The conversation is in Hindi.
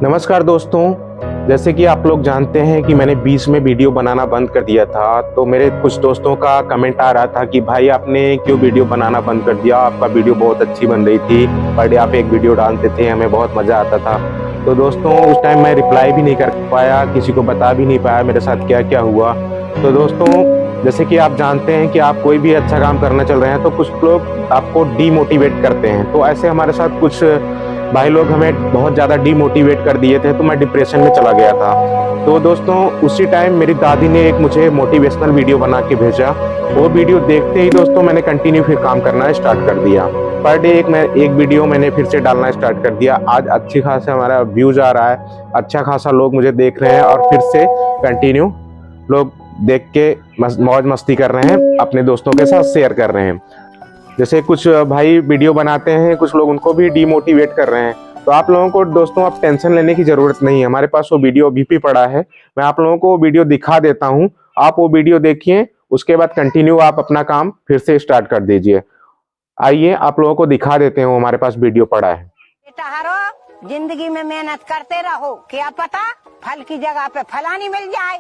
नमस्कार दोस्तों, जैसे कि आप लोग जानते हैं कि मैंने बीच में वीडियो बनाना बंद कर दिया था। तो मेरे कुछ दोस्तों का कमेंट आ रहा था कि भाई आपने क्यों वीडियो बनाना बंद कर दिया, आपका वीडियो बहुत अच्छी बन रही थी, पर डे आप एक वीडियो डालते थे, हमें बहुत मज़ा आता था। तो दोस्तों उस टाइम मैं रिप्लाई भी नहीं कर पाया, किसी को बता भी नहीं पाया मेरे साथ क्या क्या हुआ। तो दोस्तों जैसे कि आप जानते हैं कि आप कोई भी अच्छा काम करना चल रहे हैं तो कुछ लोग आपको डीमोटिवेट करते हैं। तो ऐसे हमारे साथ कुछ भाई लोग हमें बहुत ज़्यादा डीमोटिवेट कर दिए थे, तो मैं डिप्रेशन में चला गया था। तो दोस्तों उसी टाइम मेरी दादी ने एक मुझे मोटिवेशनल वीडियो बना के भेजा। वो वीडियो देखते ही दोस्तों मैंने कंटिन्यू फिर काम करना स्टार्ट कर दिया। पर डे एक वीडियो मैंने फिर से डालना स्टार्ट कर दिया। आज अच्छी खासा हमारा व्यूज आ रहा है, अच्छा खासा लोग मुझे देख रहे हैं और फिर से कंटिन्यू लोग देख के मौज मस्ती कर रहे हैं, अपने दोस्तों के साथ शेयर कर रहे हैं। जैसे कुछ भाई वीडियो बनाते हैं, कुछ लोग उनको भी डीमोटिवेट कर रहे हैं। तो आप लोगों को दोस्तों अब टेंशन लेने की ज़रूरत नहीं है, हमारे पास वो वीडियो अभी भी पड़ा है। मैं आप लोगों को वो वीडियो दिखा देता हूँ, आप वो वीडियो देखिए, उसके बाद कंटिन्यू आप अपना काम फिर से स्टार्ट कर दीजिए। आइए आप लोगों को दिखा देते हैं, वो हमारे पास वीडियो पड़ा है। बेटा जिंदगी में मेहनत करते रहो, क्या पता फल की जगह पे फलानी मिल जाए।